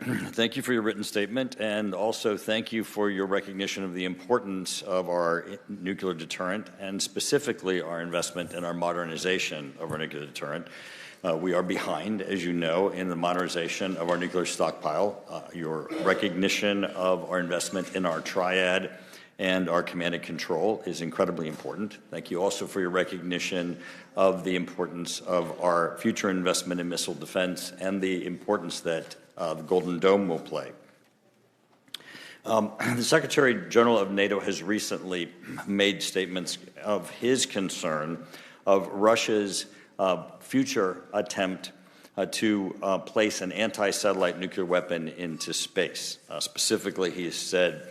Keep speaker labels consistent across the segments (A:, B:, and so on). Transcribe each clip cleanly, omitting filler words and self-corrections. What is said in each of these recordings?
A: Thank you for your written statement, and also thank you for your recognition of the importance of our nuclear deterrent, and specifically our investment in our modernization of our nuclear deterrent. We are behind, as you know, in the modernization of our nuclear stockpile. Your recognition of our investment in our triad and our command and control is incredibly important. Thank you also for your recognition of the importance of our future investment in missile defense and the importance that the Golden Dome will play. The Secretary General of NATO has recently made statements of his concern of Russia's future attempt to place an anti-satellite nuclear weapon into space. Specifically, he has said,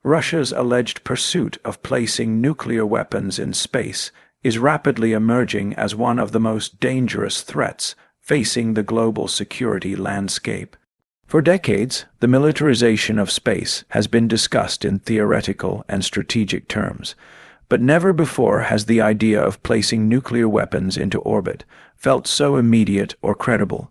B: Russia's alleged pursuit of placing nuclear weapons in space is rapidly emerging as one of the most dangerous threats facing the global security landscape. For decades, the militarization of space has been discussed in theoretical and strategic terms, but never before has the idea of placing nuclear weapons into orbit felt so immediate or credible.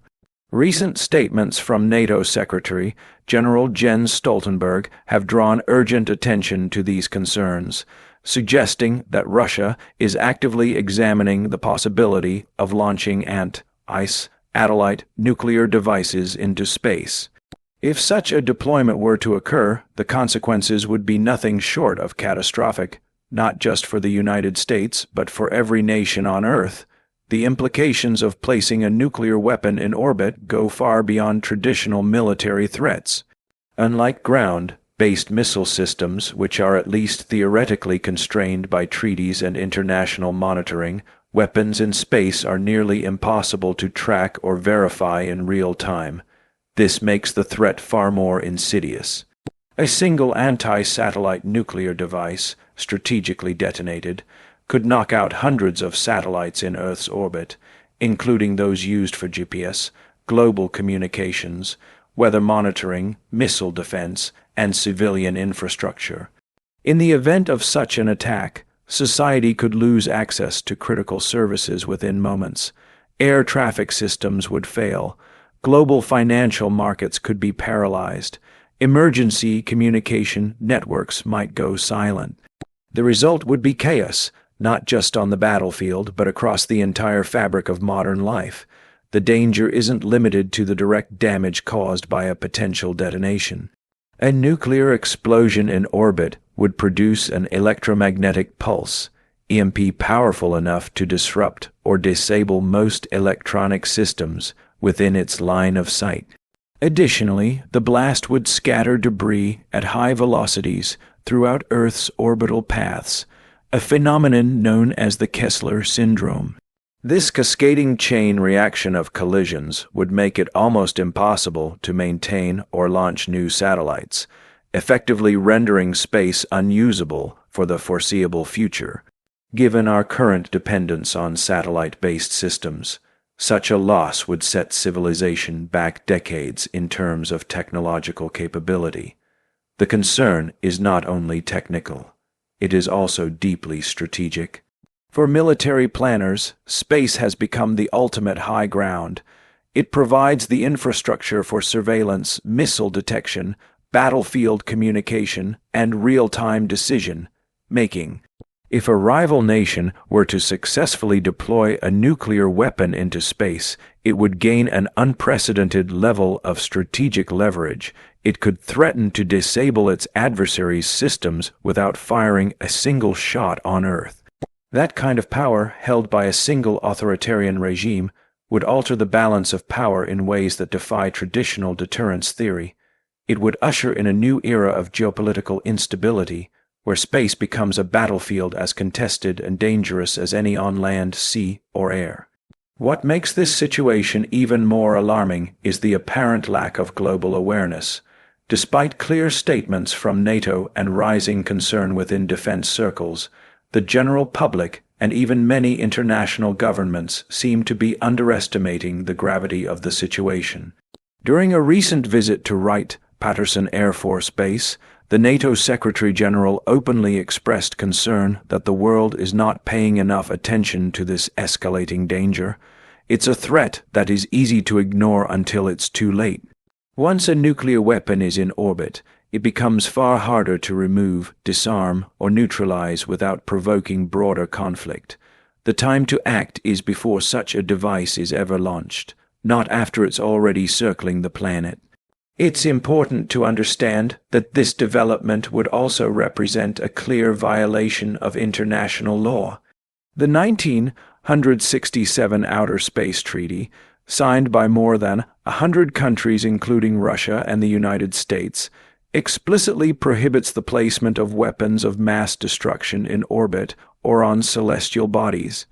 B: Recent statements from NATO Secretary General Jens Stoltenberg have drawn urgent attention to these concerns, suggesting that Russia is actively examining the possibility of launching anti-satellite nuclear devices into space. If such a deployment were to occur, the consequences would be nothing short of catastrophic, not just for the United States, but for every nation on Earth. The implications of placing a nuclear weapon in orbit go far beyond traditional military threats. Unlike ground-based missile systems, which are at least theoretically constrained by treaties and international monitoring, weapons in space are nearly impossible to track or verify in real time. This makes the threat far more insidious. A single anti-satellite nuclear device, strategically detonated, could knock out hundreds of satellites in Earth's orbit, including those used for GPS, global communications, weather monitoring, missile defense, and civilian infrastructure. In the event of such an attack, society could lose access to critical services within moments. Air traffic systems would fail. Global financial markets could be paralyzed. Emergency communication networks might go silent. The result would be chaos, not just on the battlefield, but across the entire fabric of modern life. The danger isn't limited to the direct damage caused by a potential detonation. A nuclear explosion in orbit would produce an electromagnetic pulse, EMP powerful enough to disrupt or disable most electronic systems within its line of sight. Additionally, the blast would scatter debris at high velocities throughout Earth's orbital paths, a phenomenon known as the Kessler syndrome. This cascading chain reaction of collisions would make it almost impossible to maintain or launch new satellites, effectively rendering space unusable for the foreseeable future. Given our current dependence on satellite-based systems, such a loss would set civilization back decades in terms of technological capability. The concern is not only technical, it is also deeply strategic. For military planners, space has become the ultimate high ground. It provides the infrastructure for surveillance, missile detection, battlefield communication, and real-time decision-making. If a rival nation were to successfully deploy a nuclear weapon into space, it would gain an unprecedented level of strategic leverage. It could threaten to disable its adversaries' systems without firing a single shot on Earth. That kind of power, held by a single authoritarian regime, would alter the balance of power in ways that defy traditional deterrence theory. It would usher in a new era of geopolitical instability, where space becomes a battlefield as contested and dangerous as any on land, sea, or air. What makes this situation even more alarming is the apparent lack of global awareness. Despite clear statements from NATO and rising concern within defense circles, the general public and even many international governments seem to be underestimating the gravity of the situation. During a recent visit to Wright-Patterson Air Force Base, the NATO Secretary General openly expressed concern that the world is not paying enough attention to this escalating danger. It's a threat that is easy to ignore until it's too late. Once a nuclear weapon is in orbit, it becomes far harder to remove, disarm, or neutralize without provoking broader conflict. The time to act is before such a device is ever launched, not after it's already circling the planet. It's important to understand that this development would also represent a clear violation of international law. The 1967 Outer Space Treaty, signed by more than 100 countries including Russia and the United States, explicitly prohibits the placement of weapons of mass destruction in orbit or on celestial bodies.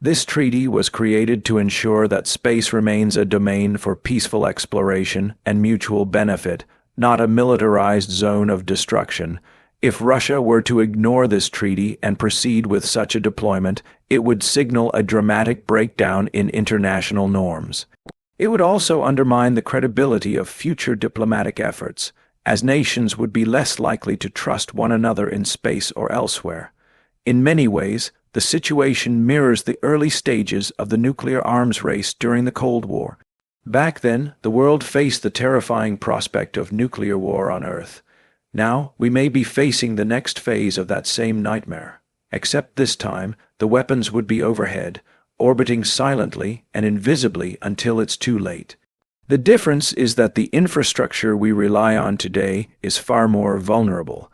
B: This treaty was created to ensure that space remains a domain for peaceful exploration and mutual benefit, not a militarized zone of destruction. If Russia were to ignore this treaty and proceed with such a deployment, it would signal a dramatic breakdown in international norms. It would also undermine the credibility of future diplomatic efforts, as nations would be less likely to trust one another in space or elsewhere. In many ways, the situation mirrors the early stages of the nuclear arms race during the Cold War. Back then, the world faced the terrifying prospect of nuclear war on Earth. Now, we may be facing the next phase of that same nightmare, except this time the weapons would be overhead, orbiting silently and invisibly until it's too late. The difference is that the infrastructure we rely on today is far more vulnerable.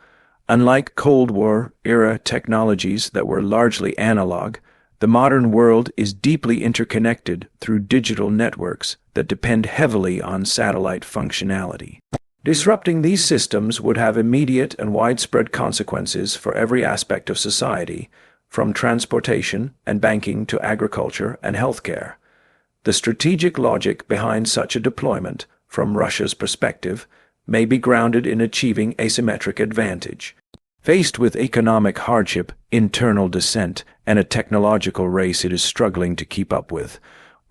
B: Unlike Cold War-era technologies that were largely analog, the modern world is deeply interconnected through digital networks that depend heavily on satellite functionality. Disrupting these systems would have immediate and widespread consequences for every aspect of society, from transportation and banking to agriculture and healthcare. The strategic logic behind such a deployment, from Russia's perspective, may be grounded in achieving asymmetric advantage. Faced with economic hardship, internal dissent, and a technological race it is struggling to keep up with,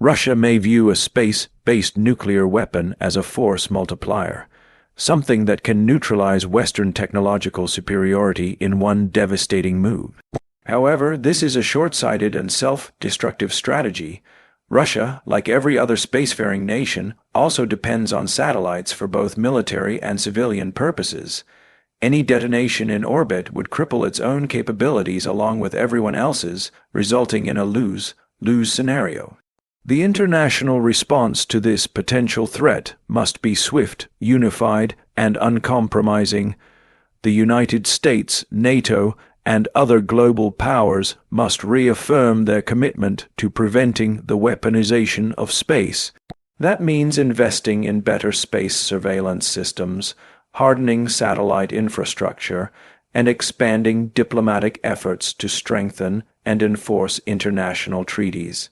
B: Russia may view a space-based nuclear weapon as a force multiplier, something that can neutralize Western technological superiority in one devastating move. However, this is a short-sighted and self-destructive strategy. Russia, like every other spacefaring nation, also depends on satellites for both military and civilian purposes. Any detonation in orbit would cripple its own capabilities along with everyone else's, resulting in a lose-lose scenario. The international response to this potential threat must be swift, unified, and uncompromising. The United States, NATO, and other global powers must reaffirm their commitment to preventing the weaponization of space. That means investing in better space surveillance systems, hardening satellite infrastructure, and expanding diplomatic efforts to strengthen and enforce international treaties.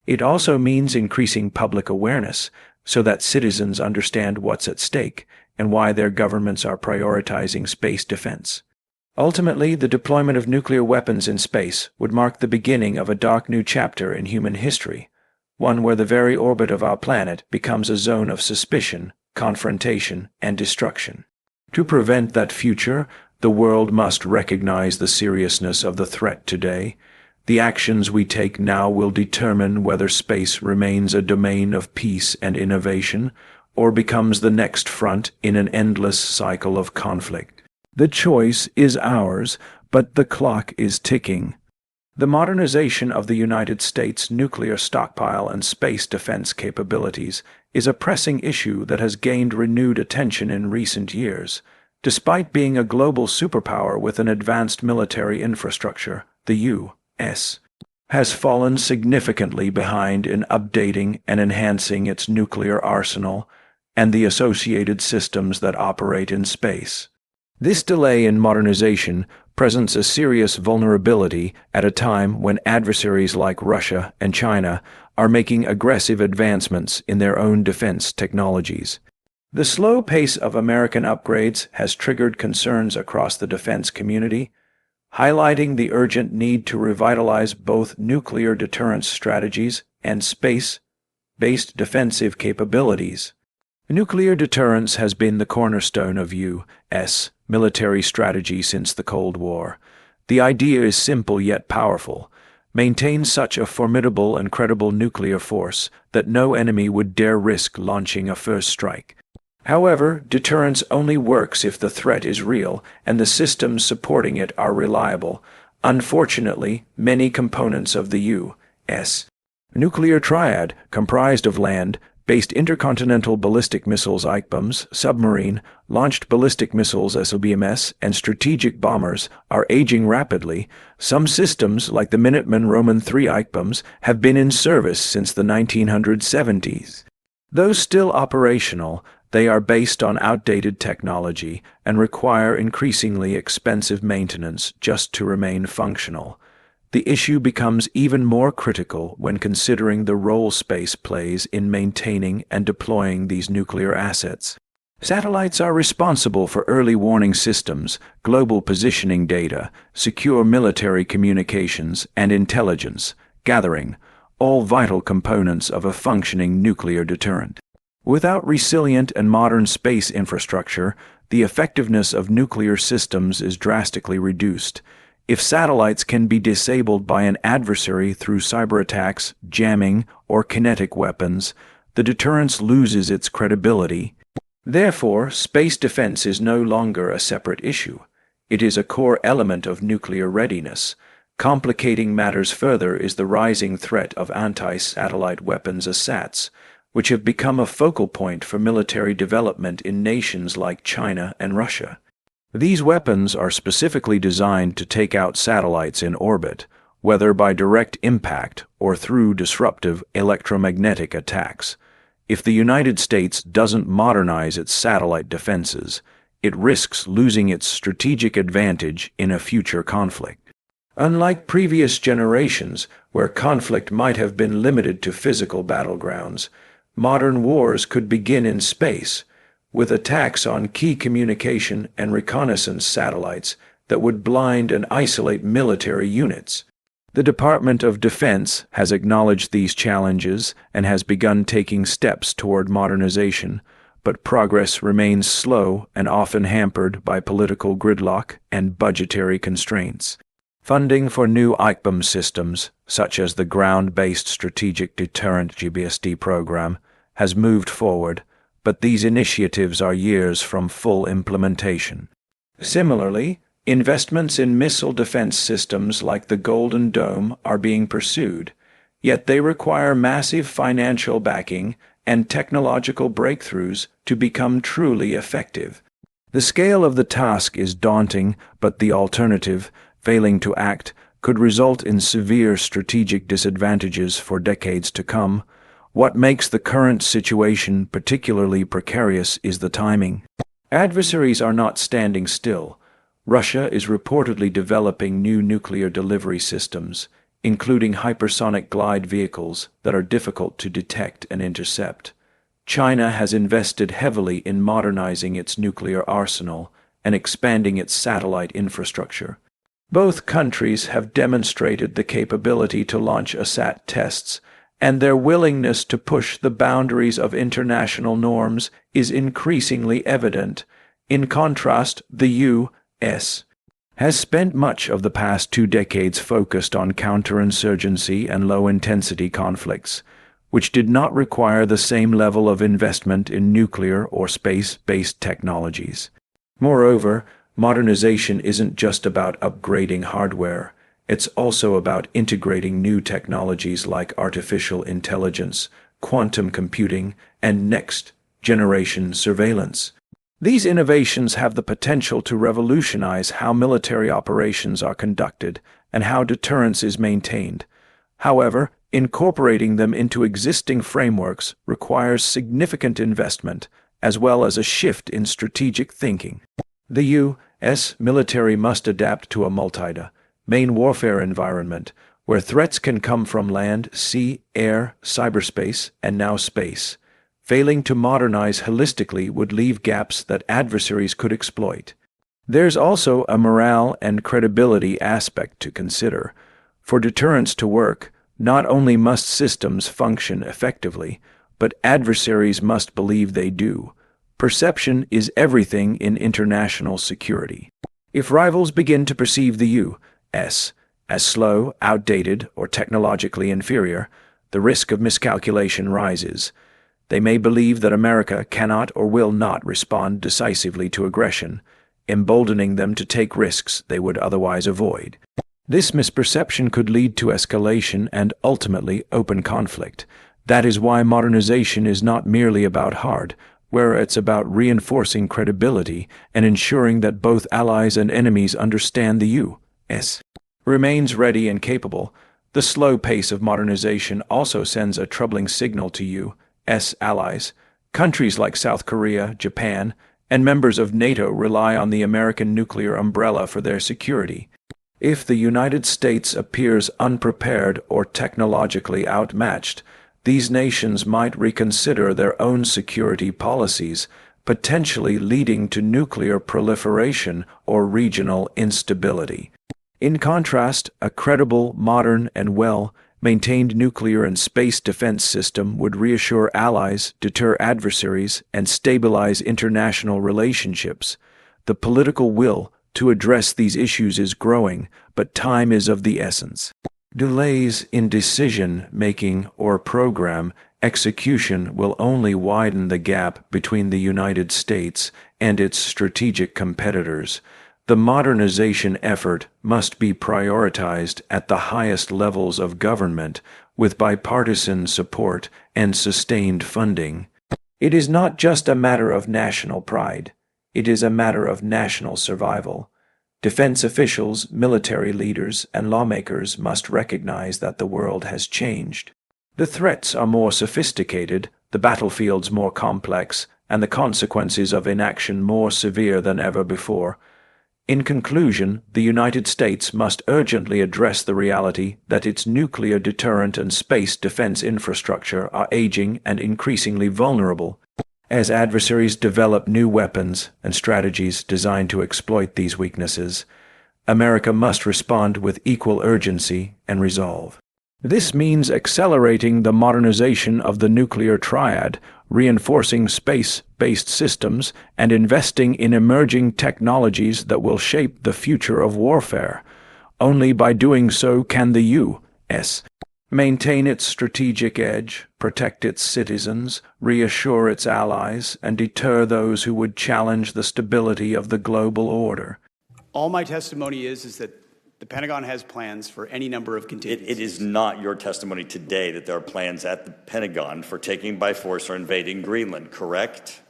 B: It also means increasing public awareness so that citizens understand what's at stake and why their governments are prioritizing space defense. Ultimately, the deployment of nuclear weapons in space would mark the beginning of a dark new chapter in human history, one where the very orbit of our planet becomes a zone of suspicion, confrontation, and destruction. To prevent that future, the world must recognize the seriousness of the threat today. The actions we take now will determine whether space remains a domain of peace and innovation, or becomes the next front in an endless cycle of conflict. The choice is ours, but the clock is ticking. The modernization of the United States' nuclear stockpile and space defense capabilities is a pressing issue that has gained renewed attention in recent years. Despite being a global superpower with an advanced military infrastructure, the U.S. has fallen significantly behind in updating and enhancing its nuclear arsenal and the associated systems that operate in space. This delay in modernization presents a serious vulnerability at a time when adversaries like Russia and China are making aggressive advancements in their own defense technologies. The slow pace of American upgrades has triggered concerns across the defense community, highlighting the urgent need to revitalize both nuclear deterrence strategies and space-based defensive capabilities. Nuclear deterrence has been the cornerstone of U.S. military strategy since the Cold War. The idea is simple yet powerful. Maintain such a formidable and credible nuclear force that no enemy would dare risk launching a first strike. However, deterrence only works if the threat is real and the systems supporting it are reliable. Unfortunately, many components of the U.S. nuclear triad, comprised of land-based intercontinental ballistic missiles (ICBMs), submarine-launched ballistic missiles (SLBMs), and strategic bombers, are aging rapidly. Some systems, like the Minuteman Roman III ICBMs, have been in service since the 1970s. Though still operational, they are based on outdated technology and require increasingly expensive maintenance just to remain functional. The issue becomes even more critical when considering the role space plays in maintaining and deploying these nuclear assets. Satellites are responsible for early warning systems, global positioning data, secure military communications, and intelligence gathering, all vital components of a functioning nuclear deterrent. Without resilient and modern space infrastructure, the effectiveness of nuclear systems is drastically reduced. If satellites can be disabled by an adversary through cyberattacks, jamming, or kinetic weapons, the deterrence loses its credibility. Therefore, space defense is no longer a separate issue. It is a core element of nuclear readiness. Complicating matters further is the rising threat of anti-satellite weapons ASATs, which have become a focal point for military development in nations like China and Russia. These weapons are specifically designed to take out satellites in orbit, whether by direct impact or through disruptive electromagnetic attacks. If the United States doesn't modernize its satellite defenses, it risks losing its strategic advantage in a future conflict. Unlike previous generations, where conflict might have been limited to physical battlegrounds, modern wars could begin in space, with attacks on key communication and reconnaissance satellites that would blind and isolate military units. The Department of Defense has acknowledged these challenges and has begun taking steps toward modernization, but progress remains slow and often hampered by political gridlock and budgetary constraints. Funding for new ICBM systems, such as the Ground-Based Strategic Deterrent GBSD program, has moved forward, but these initiatives are years from full implementation. Similarly, investments in missile defense systems like the Golden Dome are being pursued, yet they require massive financial backing and technological breakthroughs to become truly effective. The scale of the task is daunting, but the alternative, failing to act, could result in severe strategic disadvantages for decades to come. What makes the current situation particularly precarious is the timing. Adversaries are not standing still. Russia is reportedly developing new nuclear delivery systems, including hypersonic glide vehicles that are difficult to detect and intercept. China has invested heavily in modernizing its nuclear arsenal and expanding its satellite infrastructure. Both countries have demonstrated the capability to launch ASAT tests, and their willingness to push the boundaries of international norms is increasingly evident. In contrast, the U.S. has spent much of the past 2 decades focused on counterinsurgency and low-intensity conflicts, which did not require the same level of investment in nuclear or space-based technologies. Moreover, modernization isn't just about upgrading hardware. It's also about integrating new technologies like artificial intelligence, quantum computing, and next-generation surveillance. These innovations have the potential to revolutionize how military operations are conducted and how deterrence is maintained. However, incorporating them into existing frameworks requires significant investment, as well as a shift in strategic thinking. The U.S. military must adapt to a multi-domain warfare environment where threats can come from land, sea, air, cyberspace, and now space. Failing to modernize holistically would leave gaps that adversaries could exploit. There's also a morale and credibility aspect to consider. For deterrence to work, not only must systems function effectively, but adversaries must believe they do. Perception is everything in international security. If rivals begin to perceive the U.S. as slow, outdated, or technologically inferior, the risk of miscalculation rises. They may believe that America cannot or will not respond decisively to aggression, emboldening them to take risks they would otherwise avoid. This misperception could lead to escalation and ultimately open conflict. That is why modernization is not merely about hard, where it's about reinforcing credibility and ensuring that both allies and enemies understand the U.S. remains ready and capable. The slow pace of modernization also sends a troubling signal to U.S. allies. Countries like South Korea, Japan, and members of NATO rely on the American nuclear umbrella for their security. If the United States appears unprepared or technologically outmatched, these nations might reconsider their own security policies, potentially leading to nuclear proliferation or regional instability. In contrast, a credible, modern, and well-maintained nuclear and space defense system would reassure allies, deter adversaries, and stabilize international relationships. The political will to address these issues is growing, but time is of the essence. Delays in decision-making or program execution will only widen the gap between the United States and its strategic competitors. The modernization effort must be prioritized at the highest levels of government with bipartisan support and sustained funding. It is not just a matter of national pride. It is a matter of national survival. Defense officials, military leaders, and lawmakers must recognize that the world has changed. The threats are more sophisticated, the battlefields more complex, and the consequences of inaction more severe than ever before. In conclusion, the United States must urgently address the reality that its nuclear deterrent and space defense infrastructure are aging and increasingly vulnerable. As adversaries develop new weapons and strategies designed to exploit these weaknesses, America must respond with equal urgency and resolve. This means accelerating the modernization of the nuclear triad, reinforcing space-based systems, and investing in emerging technologies that will shape the future of warfare. Only by doing so can the U.S. maintain its strategic edge, protect its citizens, reassure its allies, and deter those who would challenge the stability of the global order.
C: All my testimony is that the Pentagon has plans for any number of contingencies.
A: It is not your testimony today that there are plans at the Pentagon for taking by force or invading Greenland, correct?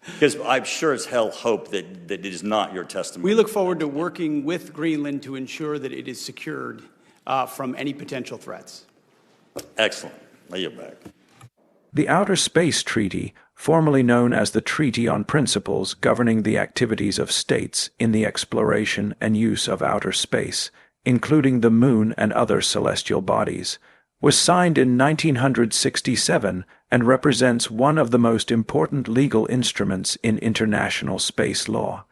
A: Because I'm sure as hell hope that it is not your testimony.
C: We look forward to working with Greenland to ensure that it is secured from any potential threats.
A: Excellent. I yield back.
B: The Outer Space Treaty, formerly known as the Treaty on Principles Governing the Activities of States in the Exploration and Use of Outer Space, including the Moon and other celestial bodies, was signed in 1967 and represents one of the most important legal instruments in international space law.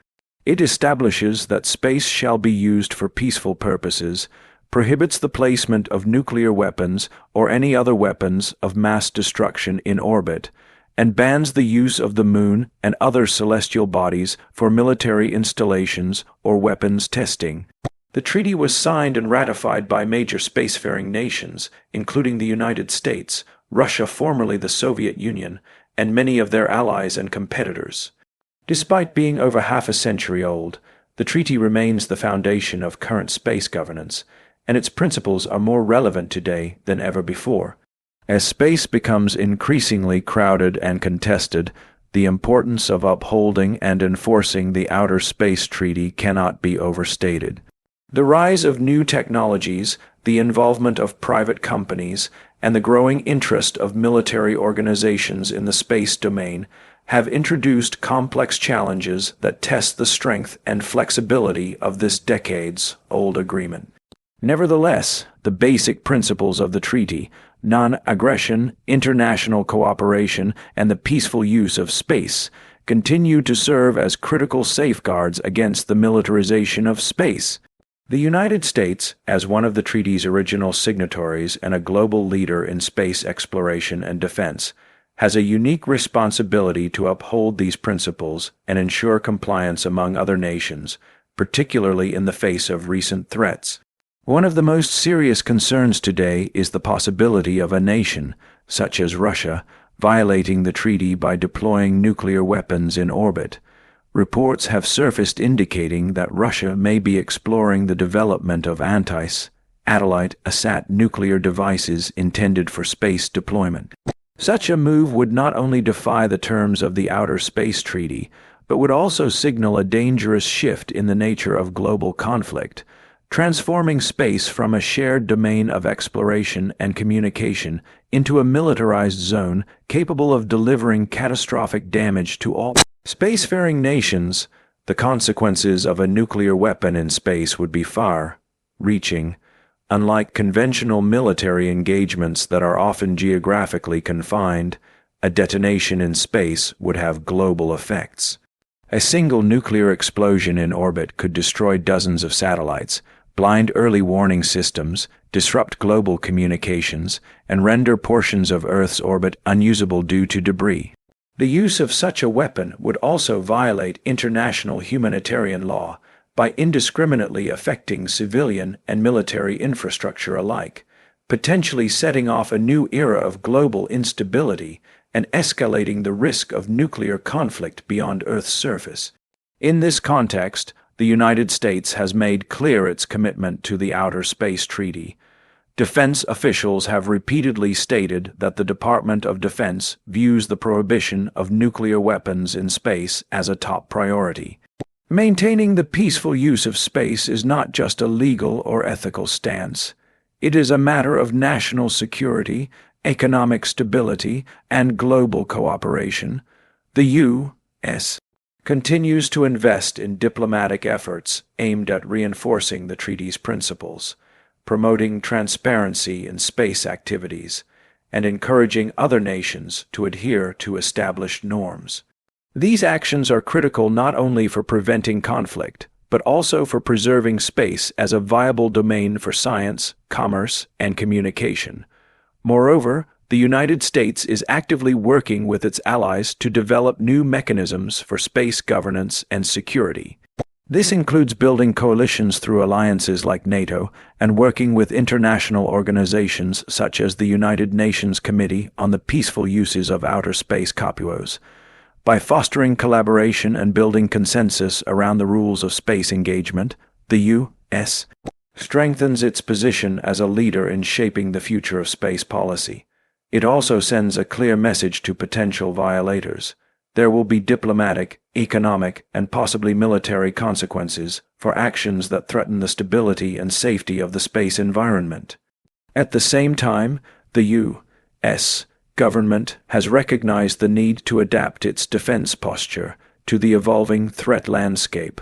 B: It establishes that space shall be used for peaceful purposes, prohibits the placement of nuclear weapons or any other weapons of mass destruction in orbit, and bans the use of the Moon and other celestial bodies for military installations or weapons testing. The treaty was signed and ratified by major spacefaring nations, including the United States, Russia, formerly the Soviet Union, and many of their allies and competitors. Despite being over half a century old, the treaty remains the foundation of current space governance, and its principles are more relevant today than ever before. As space becomes increasingly crowded and contested, the importance of upholding and enforcing the Outer Space Treaty cannot be overstated. The rise of new technologies, the involvement of private companies, and the growing interest of military organizations in the space domain have introduced complex challenges that test the strength and flexibility of this decades-old agreement. Nevertheless, the basic principles of the treaty, non-aggression, international cooperation, and the peaceful use of space, continue to serve as critical safeguards against the militarization of space. The United States, as one of the treaty's original signatories and a global leader in space exploration and defense, has a unique responsibility to uphold these principles and ensure compliance among other nations, particularly in the face of recent threats. One of the most serious concerns today is the possibility of a nation, such as Russia, violating the treaty by deploying nuclear weapons in orbit. Reports have surfaced indicating that Russia may be exploring the development of anti-satellite ASAT nuclear devices intended for space deployment. Such a move would not only defy the terms of the Outer Space Treaty, but would also signal a dangerous shift in the nature of global conflict, transforming space from a shared domain of exploration and communication into a militarized zone capable of delivering catastrophic damage to all spacefaring nations. The consequences of a nuclear weapon in space would be far-reaching. Unlike conventional military engagements that are often geographically confined, a detonation in space would have global effects. A single nuclear explosion in orbit could destroy dozens of satellites, blind early warning systems, disrupt global communications, and render portions of Earth's orbit unusable due to debris. The use of such a weapon would also violate international humanitarian law by indiscriminately affecting civilian and military infrastructure alike, potentially setting off a new era of global instability and escalating the risk of nuclear conflict beyond Earth's surface. In this context, the United States has made clear its commitment to the Outer Space Treaty. Defense officials have repeatedly stated that the Department of Defense views the prohibition of nuclear weapons in space as a top priority. Maintaining the peaceful use of space is not just a legal or ethical stance. It is a matter of national security, economic stability, and global cooperation. The U.S. continues to invest in diplomatic efforts aimed at reinforcing the treaty's principles, promoting transparency in space activities, and encouraging other nations to adhere to established norms. These actions are critical not only for preventing conflict, but also for preserving space as a viable domain for science, commerce, and communication. Moreover, the United States is actively working with its allies to develop new mechanisms for space governance and security. This includes building coalitions through alliances like NATO and working with international organizations such as the United Nations Committee on the Peaceful Uses of Outer Space COPUOS. By fostering collaboration and building consensus around the rules of space engagement, the U.S. strengthens its position as a leader in shaping the future of space policy. It also sends a clear message to potential violators. There will be diplomatic, economic, and possibly military consequences for actions that threaten the stability and safety of the space environment. At the same time, the U.S. government has recognized the need to adapt its defense posture to the evolving threat landscape.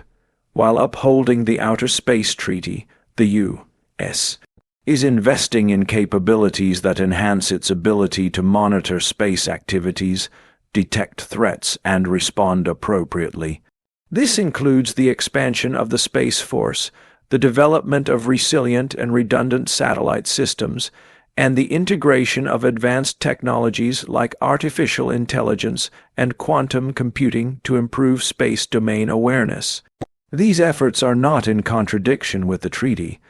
B: While upholding the Outer Space Treaty, the U.S. is investing in capabilities that enhance its ability to monitor space activities, detect threats, and respond appropriately. This includes the expansion of the Space Force, the development of resilient and redundant satellite systems, and the integration of advanced technologies like artificial intelligence and quantum computing to improve space domain awareness. These efforts are not in contradiction with the treaty.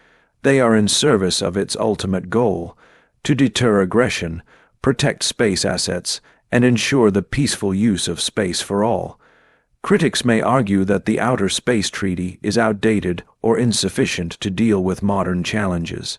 B: They are in service of its ultimate goal: to deter aggression, protect space assets, and ensure the peaceful use of space for all. Critics may argue that the Outer Space Treaty is outdated or insufficient to deal with modern challenges.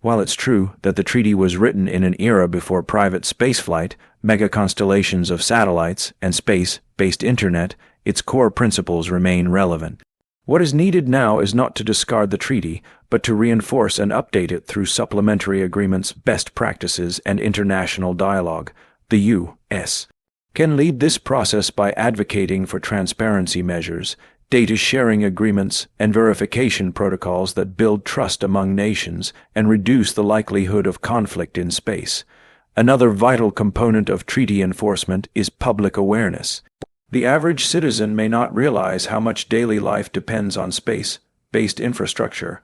B: While it's true that the treaty was written in an era before private spaceflight, mega-constellations of satellites, and space-based internet, its core principles remain relevant. What is needed now is not to discard the treaty, but to reinforce and update it through supplementary agreements, best practices, and international dialogue. The U.S. can lead this process by advocating for transparency measures, data sharing agreements, and verification protocols that build trust among nations and reduce the likelihood of conflict in space. Another vital component of treaty enforcement is public awareness. The average citizen may not realize how much daily life depends on space-based infrastructure.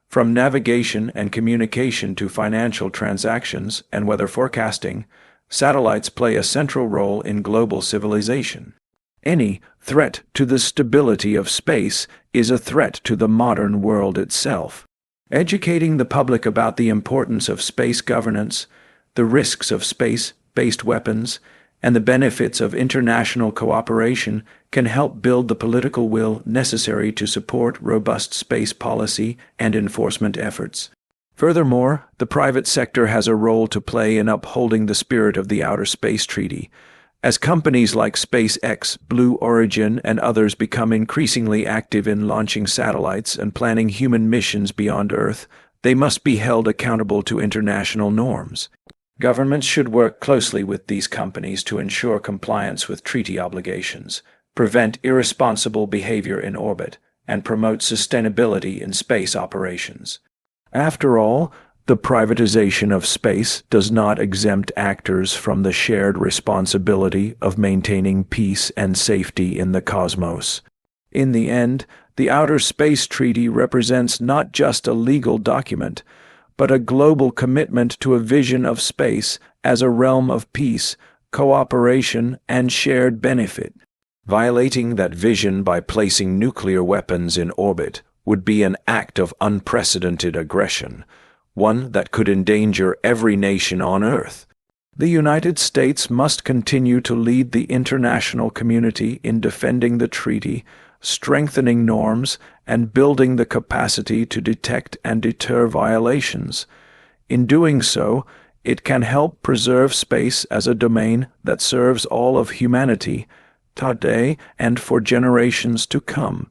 B: From navigation and communication to financial transactions and weather forecasting, satellites play a central role in global civilization. Any threat to the stability of space is a threat to the modern world itself. Educating the public about the importance of space governance, the risks of space-based weapons, and the benefits of international cooperation can help build the political will necessary to support robust space policy and enforcement efforts. Furthermore, the private sector has a role to play in upholding the spirit of the Outer Space Treaty. As companies like SpaceX, Blue Origin, and others become increasingly active in launching satellites and planning human missions beyond Earth, they must be held accountable to international norms. Governments should work closely with these companies to ensure compliance with treaty obligations, prevent irresponsible behavior in orbit, and promote sustainability in space operations. After all, the privatization of space does not exempt actors from the shared responsibility of maintaining peace and safety in the cosmos. In the end, the Outer Space Treaty represents not just a legal document, but a global commitment to a vision of space as a realm of peace, cooperation, and shared benefit. Violating that vision by placing nuclear weapons in orbit would be an act of unprecedented aggression, one that could endanger every nation on Earth. The United States must continue to lead the international community in defending the treaty, strengthening norms, and building the capacity to detect and deter violations. In doing so, it can help preserve space as a domain that serves all of humanity, today and for generations to come.